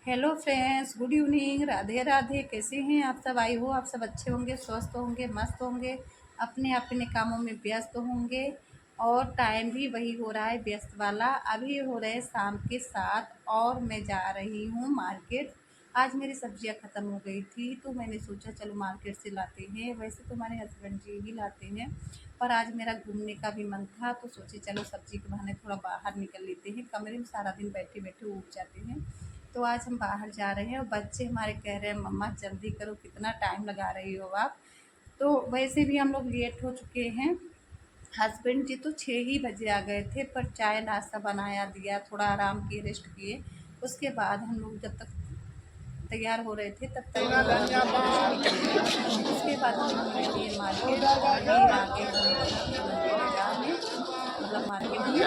Hello friends, good evening. Radhe Radhe. कैसे हैं आप सब? आई हो आप सब अच्छे होंगे, स्वस्थ होंगे, मस्त होंगे, अपने अपने कामों में व्यस्त होंगे। और टाइम भी वही हो रहा है व्यस्त वाला। अभी हो रहे शाम के 7 और मैं जा रही हूँ मार्केट। आज मेरी सब्जियाँ ख़त्म हो गई थी तो मैंने सोचा चलो मार्केट से लाते हैं। वैसे तो हमारे हस्बैंड जी ही लाते हैं, पर आज मेरा घूमने का भी मन था तो सोचे चलो सब्जी के बहाने थोड़ा बाहर निकल लेते हैं। कमरे में सारा दिन बैठे बैठे ऊब जाते हैं, तो आज हम बाहर जा रहे हैं। और बच्चे हमारे कह रहे हैं मम्मा जल्दी करो, कितना टाइम लगा रही हो आप। तो वैसे भी हम लोग लेट हो चुके हैं। हस्बैंड जी तो 6 ही बजे आ गए थे, पर चाय नाश्ता बनाया दिया, थोड़ा आराम किए, रेस्ट किए। उसके बाद हम लोग जब तक तैयार हो रहे थे तब तक उसके बाद हम लोग गए थे मार्केट। और ये आगे बाज़ार में, मतलब मार्केट में।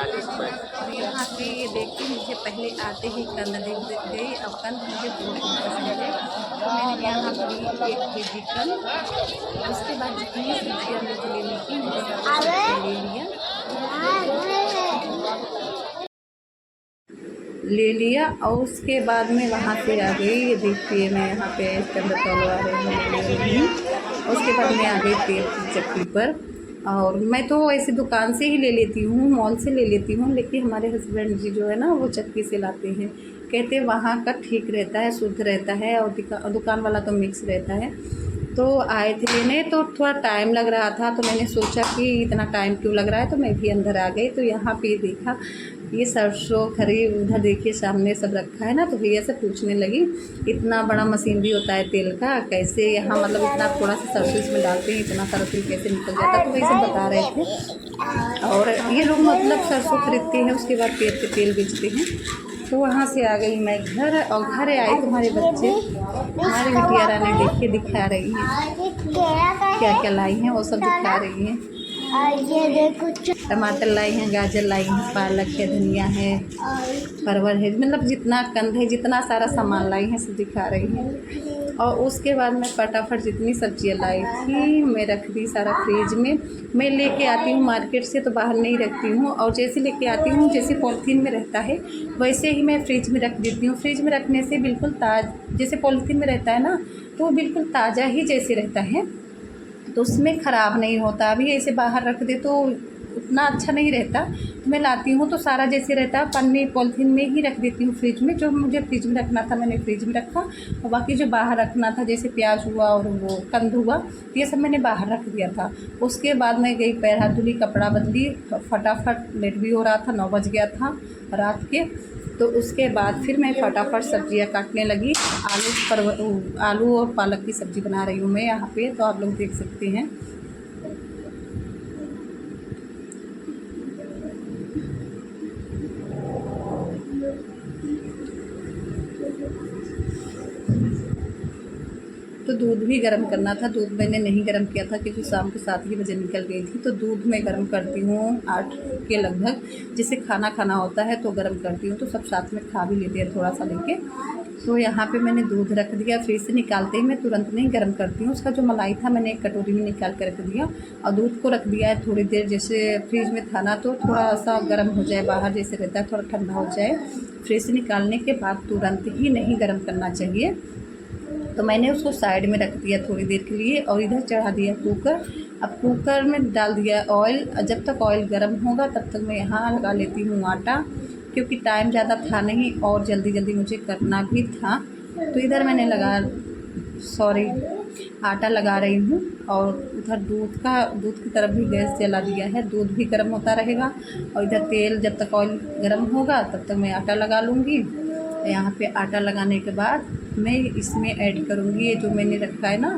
और यहाँ पे ये देखिए, मुझे पहले आते ही कंद दिख गई। अब कंद मुझे बहुत पसंद है तो मैंने यहाँ पर ली 1 केजी कंद। उसके बाद जितनी सब्जियाँ मुझे लेनी थी मैंने सब ले लिया। और उसके बाद में वहाँ से आ गई। ये देखिए मैं यहाँ पे कंद तोड़वा रही हूँ। उसके बाद मैं आ गई तेल की चक्की पर। और मैं तो ऐसे दुकान से ही ले लेती हूँ, मॉल से ले लेती हूँ, लेकिन हमारे हस्बैंड जी जो है ना वो चक्की से लाते हैं। कहते हैं वहाँ का ठीक रहता है, शुद्ध रहता है, और दुकान वाला तो मिक्स रहता है। तो आए थे लेने तो थोड़ा टाइम लग रहा था, तो मैंने सोचा कि इतना टाइम क्यों लग रहा है, तो मैं भी अंदर आ गई। तो यहाँ पे देखा ये सरसों खरी, उधर देखिए सामने सब रखा है ना। तो भैया से पूछने लगी इतना बड़ा मशीन भी होता है तेल का, कैसे यहाँ मतलब इतना थोड़ा सा सरसों इसमें डालते हैं, इतना सारा तेल कैसे निकल जाता है। तो वही सब बता रहे थे। और ये लोग मतलब सरसों खरीदते हैं, उसके बाद पेड़ के तेल बेचते हैं। तो वहाँ से आ गई मैं घर। और घर आए तुम्हारे बच्चे, हमारी बिटिया रानी देखिए दिखा रही है क्या क्या लाई हैं, वो सब दिखा रही हैं। ये देखो टमाटर लाई हैं, गाजर लाई हैं, पालक है, धनिया है, परवल है, मतलब जितना कंद है, जितना सारा सामान लाई हैं सब दिखा रही हैं। और उसके बाद मैं फटाफट जितनी सब्जियां लाई थी मैं रख दी सारा फ्रिज में। मैं लेके आती हूँ मार्केट से तो बाहर नहीं रखती हूँ, और जैसे लेके आती हूँ जैसे पॉलीथीन में रहता है वैसे ही मैं फ्रिज में रख देती हूँ। फ्रिज में रखने से बिल्कुल जैसे पॉलीथीन में रहता है ना, तो वो बिल्कुल ताज़ा ही जैसे रहता है, तो उसमें ख़राब नहीं होता। अभी ऐसे बाहर रख दे तो उतना अच्छा नहीं रहता। तो मैं लाती हूँ तो सारा जैसे रहता है पन्नी पॉलीथीन में ही रख देती हूँ फ्रिज में। जो मुझे फ्रिज में रखना था मैंने फ्रिज में रखा, और बाकी जो बाहर रखना था जैसे प्याज हुआ और वो कंद हुआ तो ये सब मैंने बाहर रख दिया था। उसके बाद मैं गई, पैर हाथ धुली, कपड़ा बदली, फटाफट लेट भी हो रहा था, 9 बज गया था रात के। तो उसके बाद फिर मैं फटाफट सब्जियां काटने लगी। आलू और पालक की सब्ज़ी बना रही हूँ मैं यहाँ पे, तो आप लोग देख सकते हैं। तो दूध भी गर्म करना था। दूध मैंने नहीं गर्म किया था क्योंकि शाम के 7 ही बजे निकल गई थी। तो दूध मैं गर्म करती हूँ 8 के लगभग। जैसे खाना खाना होता है तो गर्म करती हूँ, तो सब साथ में खा भी लेते हैं थोड़ा सा लेके। तो यहाँ पे मैंने दूध रख दिया। फ्रिज से निकालते ही मैं तुरंत नहीं गर्म करती हूँ। उसका जो मलाई था मैंने एक कटोरी में निकाल कर रख दिया, और दूध को रख दिया है थोड़ी देर। जैसे फ्रिज में था ना तो थोड़ा सा गर्म हो जाए, बाहर जैसे रहता है थोड़ा ठंडा हो जाए। फ्रिज से निकालने के बाद तुरंत ही नहीं गर्म करना चाहिए। तो मैंने उसको साइड में रख दिया थोड़ी देर के लिए, और इधर चढ़ा दिया कुकर। अब कुकर में डाल दिया ऑयल। जब तक ऑयल गर्म होगा तब तक मैं यहाँ लगा लेती हूँ आटा, क्योंकि टाइम ज़्यादा था नहीं और जल्दी जल्दी मुझे करना भी था। तो इधर मैंने आटा लगा रही हूँ। और उधर दूध की तरफ भी गैस जला दिया है, दूध भी गर्म होता रहेगा। और इधर तेल, जब तक ऑयल गर्म होगा तब तक मैं आटा लगा लूँगी। यहाँ पे आटा लगाने के बाद मैं इसमें ऐड करूँगी ये जो मैंने रखा है ना,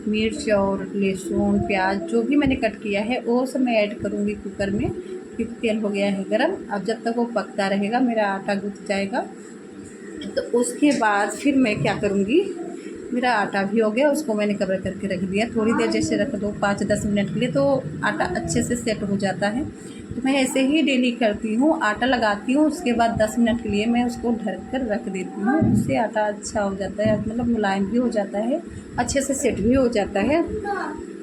मिर्च और लहसुन प्याज जो भी मैंने कट किया है वो सब मैं ऐड करूँगी कुकर में, क्योंकि तेल हो गया है गरम। अब जब तक वो पकता रहेगा मेरा आटा गूँथ जाएगा। तो उसके बाद फिर मैं क्या करूँगी, मेरा आटा भी हो गया, उसको मैंने कवर करके रख दिया। थोड़ी देर जैसे रख दो 5-10 मिनट के लिए तो आटा अच्छे से सेट हो जाता है। तो मैं ऐसे ही डेली करती हूँ, आटा लगाती हूँ, उसके बाद 10 मिनट के लिए मैं उसको ढक कर रख देती हूँ। उससे आटा अच्छा हो जाता है, मतलब मुलायम भी हो जाता है, अच्छे से सेट भी हो जाता है।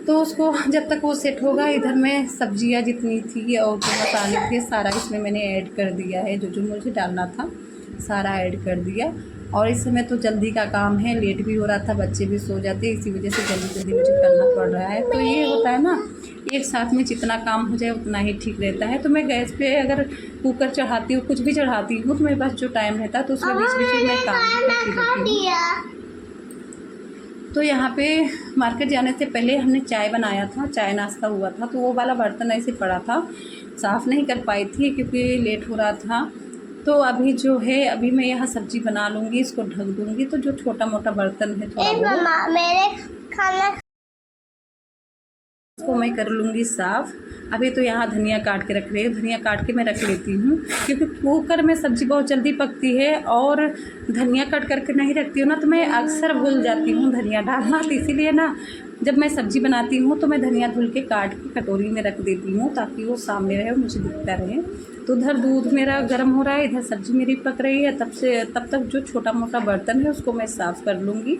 तो उसको जब तक वो सेट होगा, इधर मैं सब्जियाँ जितनी थी और जो मसाले थे सारा इसमें मैंने ऐड कर दिया है, जो जो मुझे डालना था। सारा ऐड कर दिया। और इस समय तो जल्दी का काम है, लेट भी हो रहा था, बच्चे भी सो जाते, इसी वजह से जल्दी जल्दी मुझे करना पड़ रहा है। तो ये होता है ना, एक साथ में जितना काम हो जाए उतना ही ठीक रहता है। तो मैं गैस पे अगर कुकर चढ़ाती हूँ, कुछ भी चढ़ाती हूँ, तो मेरे पास जो टाइम रहता है तो उसमें बीच बीच में मैं काम भी करती रहती हूँ। तो यहाँ पे मार्केट जाने से पहले हमने चाय बनाया था, चाय नाश्ता हुआ था, तो वो वाला बर्तन ऐसे पड़ा था, साफ़ नहीं कर पाई थी क्योंकि लेट हो रहा था। तो अभी जो है, अभी मैं यहाँ सब्ज़ी बना लूँगी, इसको ढक दूँगी। तो जो छोटा मोटा बर्तन है थोड़ा वो मेरे खाना इसको मैं कर लूँगी साफ़। अभी तो यहाँ धनिया काट के रख रही है, धनिया काट के मैं रख लेती हूँ क्योंकि कुकर में सब्ज़ी बहुत जल्दी पकती है और धनिया कट करके नहीं रखती हूँ ना, तो मैं अक्सर भूल जाती हूँ धनिया डालना। तो इसीलिए ना जब मैं सब्ज़ी बनाती हूँ तो मैं धनिया धुल के काट के कटोरी में रख देती हूँ ताकि वो सामने रहे और मुझे दिखता रहे। तो उधर दूध मेरा गर्म हो रहा है, इधर सब्ज़ी मेरी पक रही है। तब तक जो छोटा मोटा बर्तन है उसको मैं साफ़ कर लूँगी।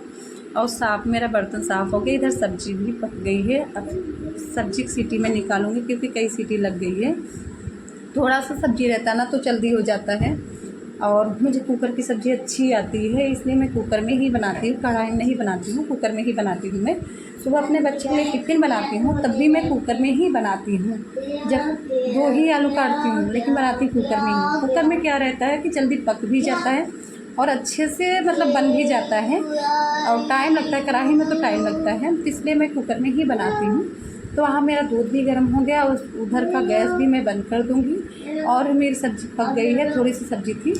और मेरा बर्तन साफ़ हो गया, इधर सब्ज़ी भी पक गई है। अब सब्ज़ी की सीटी में निकालूंगी क्योंकि कई सीटी लग गई है। थोड़ा सा सब्ज़ी रहता ना तो जल्दी हो जाता है और मुझे कुकर की सब्ज़ी अच्छी आती है, इसलिए मैं कुकर में ही बनाती हूँ, कढ़ाई में नहीं बनाती हूँ, कुकर में ही बनाती हूँ। मैं सुबह अपने बच्चे के लिए टिफ़िन बनाती हूँ तब भी मैं कुकर में ही बनाती हूँ। जब 2 ही आलू काटती हूँ लेकिन बनाती कुकर में ही। कुकर में क्या रहता है कि जल्दी पक भी जाता है और अच्छे से मतलब बन भी जाता है और टाइम लगता है, कढ़ाई में तो टाइम लगता है, इसलिए मैं कुकर में ही बनाती हूँ। तो वहाँ मेरा दूध भी गर्म हो गया, उधर का गैस भी मैं बंद कर दूँगी। और मेरी सब्ज़ी पक गई है, थोड़ी सी सब्ज़ी थी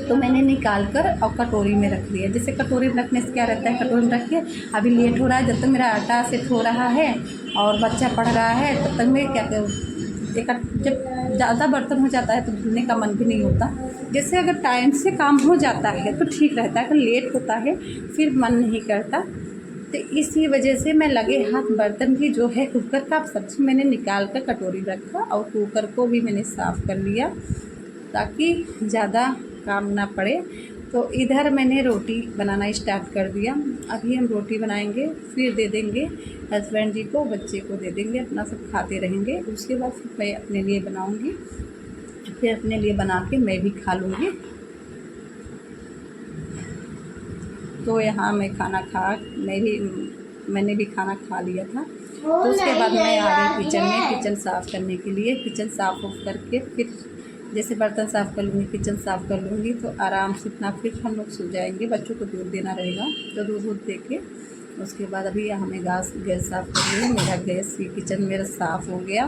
तो मैंने निकाल कर और कटोरी में रख लिया। जैसे कटोरी में रखने से क्या रहता है, कटोरी में रख के अभी लेट हो रहा है, जब तक मेरा आटा सेट हो रहा है और बच्चा पढ़ रहा है तब तक मैं क्या जब ज़्यादा बर्तन हो जाता है तो धुलने का मन भी नहीं होता। जैसे अगर टाइम से काम हो जाता है तो ठीक रहता है, अगर लेट होता है फिर मन नहीं करता। तो इसी वजह से मैं लगे हाथ बर्तन भी जो है कुकर का सब्ज़ी मैंने निकाल कर कटोरी रखा और कुकर को भी मैंने साफ़ कर लिया ताकि ज़्यादा काम ना पड़े। तो इधर मैंने रोटी बनाना स्टार्ट कर दिया। अभी हम रोटी बनाएंगे, फिर दे देंगे हस्बैंड जी को, बच्चे को दे देंगे, अपना सब खाते रहेंगे। उसके बाद फिर मैं अपने लिए बनाऊंगी, फिर अपने लिए बना के मैं भी खा लूँगी। तो यहाँ मैं मैंने भी खाना खा लिया था। तो उसके बाद मैं आ गई किचन में, किचन साफ़ करने के लिए। किचन साफ़ करके फिर जैसे बर्तन साफ़ कर लूँगी, किचन साफ़ कर लूँगी तो आराम से अपना फिर हम लोग सो जाएंगे। बच्चों को दूध देना रहेगा तो दूध दे के उसके बाद अभी हमें गैस साफ़ कर लिया। मेरा गैस भी किचन मेरा साफ़ हो गया।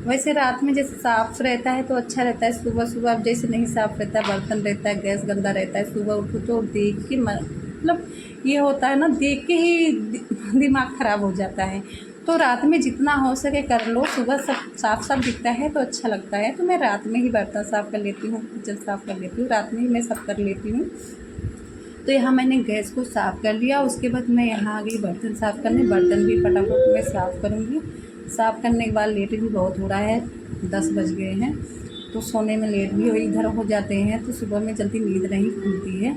वैसे रात में जैसे साफ़ रहता है तो अच्छा रहता है, सुबह सुबह अब जैसे नहीं साफ़ रहता है, बर्तन रहता है, गैस गंदा रहता है, सुबह उठो तो देख के मतलब ये होता है ना, देख के ही दिमाग ख़राब हो जाता है। तो रात में जितना हो सके कर लो, सुबह सब साफ़ साफ़ दिखता है तो अच्छा लगता है। तो मैं रात में ही बर्तन साफ़ कर लेती हूँ, किचन साफ़ कर लेती हूँ, रात में ही मैं सब कर लेती हूँ। तो यहाँ मैंने गैस को साफ़ कर लिया। उसके बाद मैं यहाँ आ गई बर्तन साफ़ करने। बर्तन भी फटाफट मैं साफ़ करूँगी। साफ़ करने के बाद लेट भी बहुत हो रहा है, 10 बज गए हैं तो सोने में लेट भी इधर हो जाते हैं। तो सुबह में जल्दी नींद नहीं खुलती है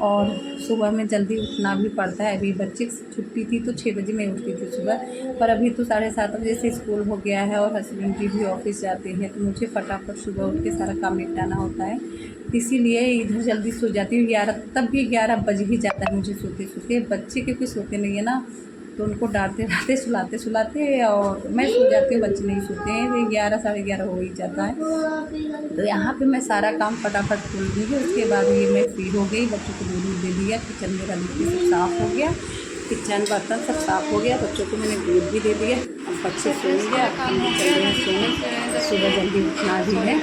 और सुबह में जल्दी उठना भी पड़ता है। अभी बच्चे की छुट्टी थी तो 6 बजे मैं उठती थी सुबह, पर अभी तो 7:30 बजे से स्कूल हो गया है और हस्बैंड जी भी ऑफिस जाते हैं तो मुझे फटाफट सुबह उठ के सारा काम निपटाना होता है। इसीलिए इधर जल्दी सो जाती हूँ। 11 तब भी 11 बज ही जाता है मुझे सोते सोते। बच्चे क्योंकि सोते नहीं है ना तो उनको डांटते डांटते सुलाते और मैं सो जाती हूँ, बच्चे नहीं सोते हैं। 11 साढ़े 11 हो ही जाता है। तो यहाँ पे मैं सारा काम फटाफट खोल दूँगी। उसके बाद ये मैं फ्री हो गई, बच्चों को दूध दे दिया, किचन मेरा बिल्कुल सब साफ़ हो गया, किचन बर्तन सब साफ़ हो गया, बच्चों को मैंने दूध भी दे दिया। अब बच्चे सो गया, हम चल रहे हैं सोने। सुबह जल्दी उठना भी है।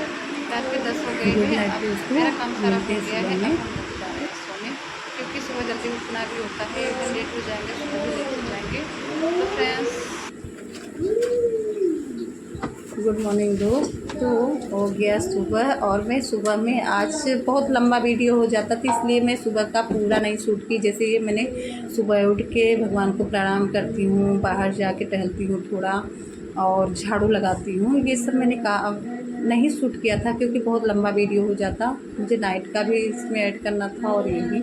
रात के 10 हो गए हैं। मेरा काम सारा हो गया है, अब हम जा रहे हैं सोने क्योंकि सुबह जल्दी उठना भी होता है। एकदम लेट हो जाएंगे, सुबह भी लेट हो जाएंगे। तो फ्रेंड्स गुड मॉर्निंग दोस्त। तो हो गया सुबह और मैं सुबह में आज बहुत लंबा वीडियो हो जाता था इसलिए मैं सुबह का पूरा नहीं शूट की। जैसे ये मैंने सुबह उठ के भगवान को प्रणाम करती हूँ, बाहर जाके टहलती हूँ थोड़ा और झाड़ू लगाती हूँ, ये सब मैंने नहीं शूट किया था क्योंकि बहुत लंबा वीडियो हो जाता। मुझे नाइट का भी इसमें ऐड करना था और ये भी,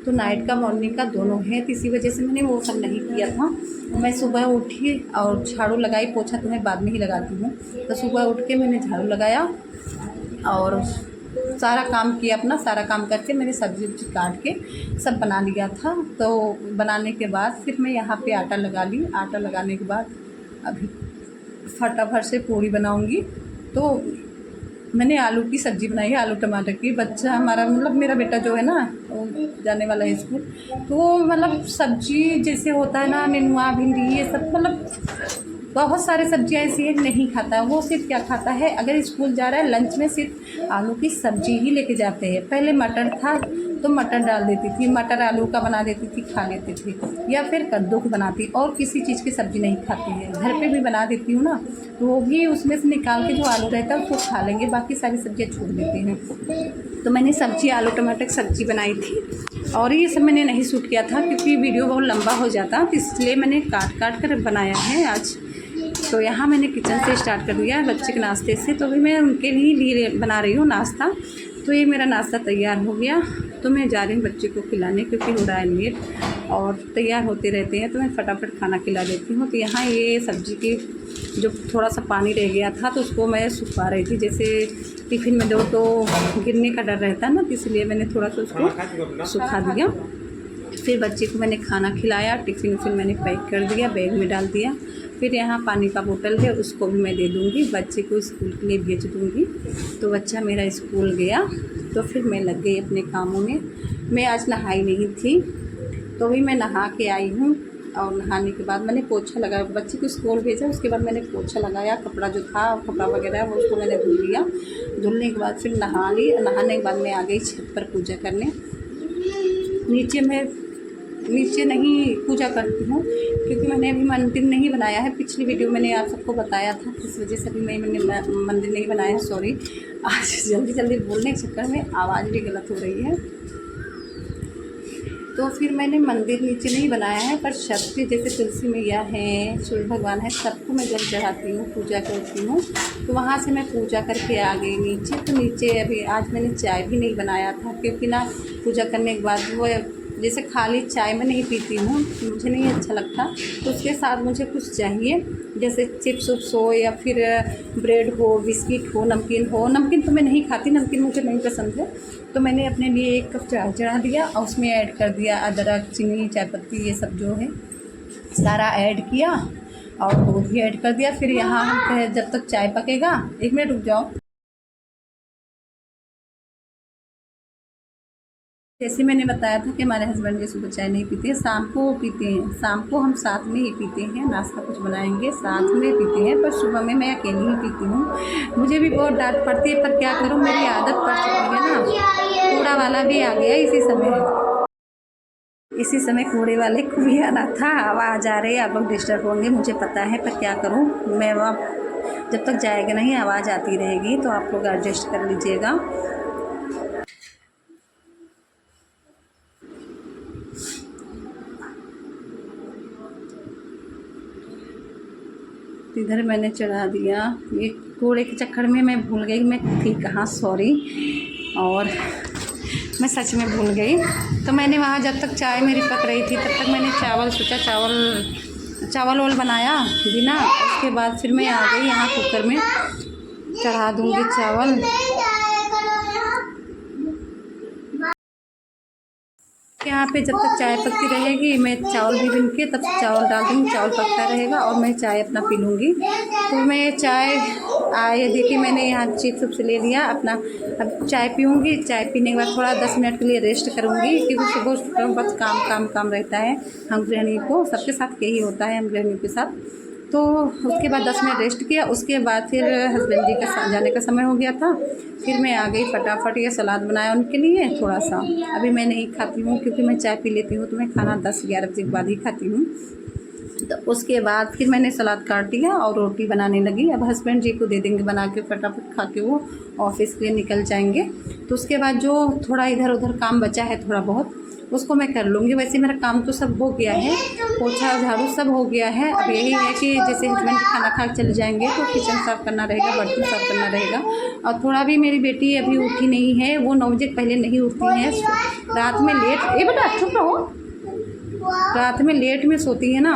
तो नाइट का मॉर्निंग का दोनों है तो इसी वजह से मैंने वो सब नहीं किया था। मैं सुबह उठी और झाड़ू लगाई, पोछा तो मैं बाद में ही लगाती हूँ। तो सुबह उठ के मैंने झाड़ू लगाया और सारा काम किया, अपना सारा काम करके मैंने सब्ज़ी काट के सब बना लिया था। तो बनाने के बाद फिर मैं यहाँ पे आटा लगा ली। आटा लगाने के बाद अभी फटाफट से पूड़ी बनाऊँगी। तो मैंने आलू की सब्ज़ी बनाई है, आलू टमाटर की। बच्चा हमारा मतलब मेरा बेटा जो है ना वो जाने वाला है स्कूल, तो मतलब सब्ज़ी जैसे होता है ना नेनुआ भिंडी ये सब, मतलब बहुत सारे सब्जियां ऐसी है नहीं खाता। वो सिर्फ क्या खाता है, अगर स्कूल जा रहा है लंच में सिर्फ आलू की सब्जी ही लेके जाते हैं। पहले मटर था तो मटर डाल देती थी, मटर आलू का बना देती थी, खा लेते थे, या फिर कद्दू को बनाती, और किसी चीज़ की सब्ज़ी नहीं खाती है। घर पे भी बना देती हूँ ना, तो वो भी उसमें से निकाल के जो आलू रहता है उसको खा लेंगे, बाकी सारी सब्जियाँ छोड़ देते हैं। तो मैंने सब्ज़ी आलू टमाटर की सब्ज़ी बनाई थी, और ये सब मैंने नहीं शूट किया था क्योंकि वीडियो बहुत लंबा हो जाता, तो इसलिए मैंने काट काट कर बनाया है आज। तो यहाँ मैंने किचन से स्टार्ट कर दिया बच्चे के नाश्ते से। तो अभी मैं उनके लिए बना रही हूँ नाश्ता। तो ये मेरा नाश्ता तैयार हो गया, तो मैं जा रही हूँ बच्चे को खिलाने क्योंकि हो रहा है लेट, और तैयार होते रहते हैं तो मैं फटाफट खाना खिला देती हूँ। तो यहाँ ये सब्ज़ी की जो थोड़ा सा पानी रह गया था तो उसको मैं सुखा रही थी, जैसे टिफ़िन में दो तो गिरने का डर रहता है ना, इसलिए मैंने थोड़ा सा उसको सुखा दिया। फिर बच्चे को मैंने खाना खिलाया, टिफ़िन उफ़िन मैंने पैक कर दिया, बैग में डाल दिया। फिर यहाँ पानी का बोतल है उसको भी मैं दे दूँगी, बच्चे को स्कूल के लिए भेज दूँगी। तो बच्चा मेरा स्कूल गया तो फिर मैं लग गई अपने कामों में। मैं आज नहाई नहीं थी, तो भी मैं नहा के आई हूँ, और नहाने के बाद मैंने पोछा लगाया, बच्चे को स्कूल भेजा, उसके बाद मैंने पोछा लगाया, कपड़ा जो था कपड़ा वगैरह वो उसको मैंने धुल लिया। धुलने के बाद फिर नहा ली। नहाने के बाद मैं आ गई छत पर पूजा करने। नीचे नहीं पूजा करती हूँ क्योंकि मैंने अभी मंदिर नहीं बनाया है। पिछली वीडियो मैंने आप सबको बताया था, इस वजह से अभी मैंने मंदिर नहीं बनाया है। सॉरी, आज जल्दी जल्दी बोलने के चक्कर में आवाज़ भी गलत हो रही है। तो फिर मैंने मंदिर नीचे नहीं बनाया है, पर छत पे जैसे तुलसी मैया है, सूर्य भगवान है, सबको मैं जल चढ़ाती हूँ, पूजा करती हूँ। तो वहाँ से मैं पूजा करके आ गई नीचे। तो नीचे अभी आज मैंने चाय भी नहीं बनाया था क्योंकि ना पूजा करने के बाद वो जैसे खाली चाय मैं नहीं पीती हूँ, मुझे नहीं अच्छा लगता। तो उसके साथ मुझे कुछ चाहिए, जैसे चिप्स उप्स हो या फिर ब्रेड हो, बिस्किट हो, नमकीन हो। नमकीन तो मैं नहीं खाती, नमकीन मुझे नहीं पसंद है। तो मैंने अपने लिए 1 कप चाय चढ़ा दिया और उसमें ऐड कर दिया अदरक, चीनी, चाय पत्ती, ये सब जो है सारा ऐड किया, और दूध भी ऐड कर दिया। फिर यहाँ हम जब तक चाय पकेगा, 1 मिनट रुक जाओ। जैसे मैंने बताया था कि हमारे हस्बैंड जी सुबह चाय नहीं पीते हैं, शाम को वो पीते हैं। शाम को हम साथ में ही पीते हैं, नाश्ता कुछ बनाएंगे साथ में पीते हैं, पर सुबह में मैं अकेली ही पीती हूँ। मुझे भी बहुत डांट पड़ती है, पर क्या करूँ, मेरी आदत पड़ चुकी है ना। कूड़ा वाला भी आ गया इसी समय कूड़े वाले को भी आना था। आवाज़ आ रही है, आप लोग डिस्टर्ब होंगे मुझे पता है, पर क्या करूँ मैं, वहाँ जब तक जाएगा नहीं आवाज़ आती रहेगी, तो आप लोग एडजस्ट कर लीजिएगा। इधर मैंने चढ़ा दिया, ये कूड़े के चक्कर में मैं भूल गई मैं थी कहाँ, सॉरी, और मैं सच में भूल गई। तो मैंने वहाँ जब तक चाय मेरी पक रही थी तब तक मैंने सोचा चावल बनाया बिना। उसके बाद फिर मैं आ गई यहाँ कुकर में चढ़ा दूँगी चावल। यहाँ पे जब तक चाय पकती रहेगी मैं चावल भी बिन के तब चावल डाल दूँगी, चावल पकता रहेगा और मैं चाय अपना पी लूँगी। तो मैं चाय ये देखिए मैंने यहाँ चिप्स उप्स ले लिया अपना। अब चाय पीऊँगी, चाय पीने के बाद थोड़ा 10 मिनट के लिए रेस्ट करूँगी क्योंकि सुबह बस काम रहता है। हम गृहिणी को सबके साथ यही होता है, हम गृहिणियों के साथ। तो उसके बाद 10 मिनट रेस्ट किया। उसके बाद फिर हस्बैंड जी का जाने का समय हो गया था, फिर मैं आ गई फटाफट। ये सलाद बनाया उनके लिए थोड़ा सा। अभी मैं नहीं खाती हूँ क्योंकि मैं चाय पी लेती हूँ, तो मैं खाना 10-11 बजे के बाद ही खाती हूँ। तो उसके बाद फिर मैंने सलाद काट लिया और रोटी बनाने लगी। अब हस्बैंड जी को दे देंगे बना के, फटाफट खा के वो ऑफिस के लिए निकल जाएंगे। तो उसके बाद जो थोड़ा इधर उधर काम बचा है थोड़ा बहुत, उसको मैं कर लूँगी। वैसे मेरा काम तो सब हो गया है, पोछा झाड़ू सब हो गया है। अब यही है कि जैसे हस्बैंड खाना खा के चले जाएंगे तो किचन साफ़ करना रहेगा, बर्तन साफ़ करना रहेगा। और थोड़ा भी मेरी बेटी अभी उठी नहीं है, वो 9 बजे पहले नहीं उठती है, रात में लेट, बेटा चुप रहो, रात में लेट में सोती है ना,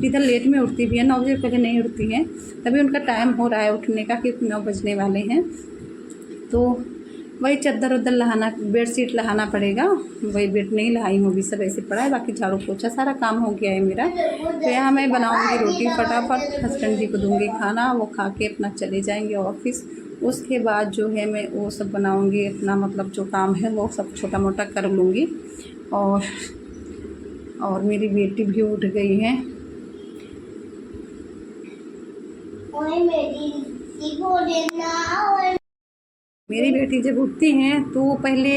इधर लेट में उठती भी है, 9 बजे पहले नहीं उठती है। तभी उनका टाइम हो रहा है उठने का, क्योंकि 9 बजने वाले हैं। तो वही चादर उदर लहाना, बेडशीट लहाना पड़ेगा, वही बेड नहीं लहाई हूँ, अभी सब ऐसे पड़ा है। बाकी झाड़ू पोछा सारा काम हो गया है मेरा। तो यहाँ मैं बनाऊँगी रोटी फटाफट, हस्बैंड जी को दूँगी खाना, वो खा के अपना चले जाएंगे ऑफिस। उसके बाद जो है मैं वो सब बनाऊँगी, अपना मतलब जो काम है वो सब छोटा मोटा कर लूँगी। और मेरी बेटी भी उठ गई है। मेरी बेटी जब उठती हैं तो वो पहले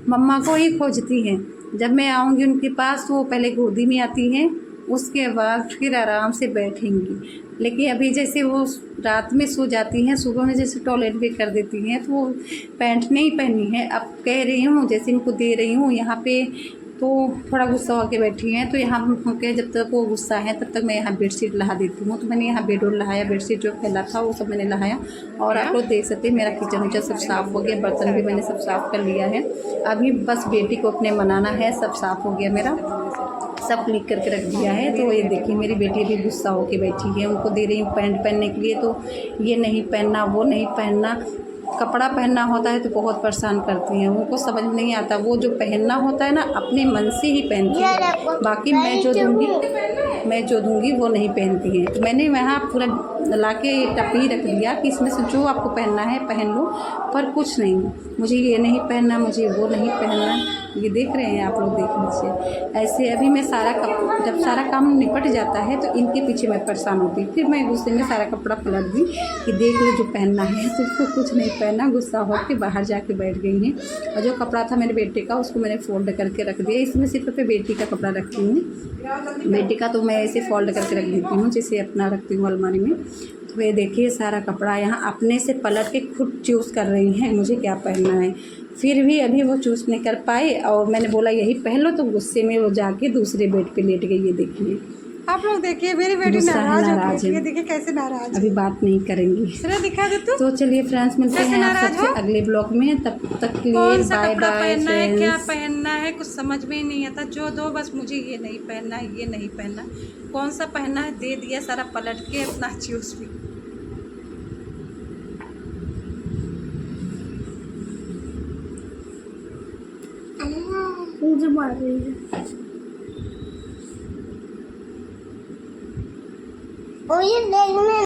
मम्मा को ही खोजती हैं। जब मैं आऊँगी उनके पास तो वो पहले गोदी में आती हैं, उसके बाद फिर आराम से बैठेंगी। लेकिन अभी जैसे वो रात में सो जाती हैं, सुबह में जैसे टॉयलेट भी कर देती हैं, तो वो पैंट नहीं पहनी है। अब कह रही हूँ, जैसे इनको दे रही हूँ यहाँ पे, तो थोड़ा गुस्सा होकर बैठी हैं। तो यहाँ होके जब तक वो गुस्सा है तब तक मैं यहाँ बेडशीट लहा देती हूँ। तो मैंने यहाँ बेडोल लहाया, बेडशीट जो फैला था वो सब मैंने लहाया। और आप लोग देख सकते हैं मेरा किचन उचन सब साफ़ हो गया, बर्तन भी मैंने सब साफ़ कर लिया है। अभी बस बेटी को अपने मनाना है, सब साफ़ हो गया मेरा, सब क्लिक करके रख दिया है। तो ये देखिए मेरी बेटी अभी गुस्सा होके बैठी है, उनको दे रही हूँ पैंट पहनने के लिए, तो ये नहीं पहनना, वो नहीं पहनना। कपड़ा पहनना होता है तो बहुत परेशान करती हैं, उनको समझ नहीं आता। वो जो पहनना होता है ना, अपने मन से ही पहनती है, बाकी मैं जो दूँगी वो नहीं पहनती हैं। तो मैंने वहाँ पूरा ला के टपी रख दिया कि इसमें से जो आपको पहनना है पहन लो, पर कुछ नहीं, मुझे ये नहीं पहनना, मुझे वो नहीं पहनना। ये देख रहे हैं आप लोग, देख लीजिए। ऐसे अभी मैं जब सारा काम निपट जाता है तो इनके पीछे मैं परेशान होती, फिर मैं गुस्से में सारा कपड़ा पलट दी कि देख लो जो पहनना है, तो उसको कुछ नहीं पहना। गुस्सा होकर बाहर जाके बैठ गई हैं। और जो कपड़ा था मेरे बेटे का उसको मैंने फ़ोल्ड करके रख दिया। इसमें सिर्फ पे बेटी का कपड़ा रखती हूँ, बेटी का तो मैं ऐसे फ़ोल्ड करके रख देती हूँ, जैसे अपना रखती हूँ अलमारी में। तो ये देखिए सारा कपड़ा यहाँ अपने से पलट के खुद चूज़ कर रही हैं मुझे क्या पहनना है। फिर भी अभी वो चूज़ नहीं कर पाए और मैंने बोला यही पहन लो, तो गुस्से में वो जाके दूसरे बेड पे लेट गई। ये देखिए आप लोग देखिए मेरी बेटी नाराज है, देखिए कैसे नाराज है। अभी बात नहीं करेंगी, दिखा दे तो चलिए फ्रेंड्स मिलते हैं आप सबसे अगले ब्लॉग में। तब तक के लिए बाय बाय फ्रेंड्स। क्या पहनना है कुछ समझ में ही नहीं आता, जो दो बस मुझे ये नहीं पहनना है, ये नहीं पहनना, कौन सा पहनना है दे दिया, सारा पलट के अपना चूज भी। मुझे मार रही है। और ये देखने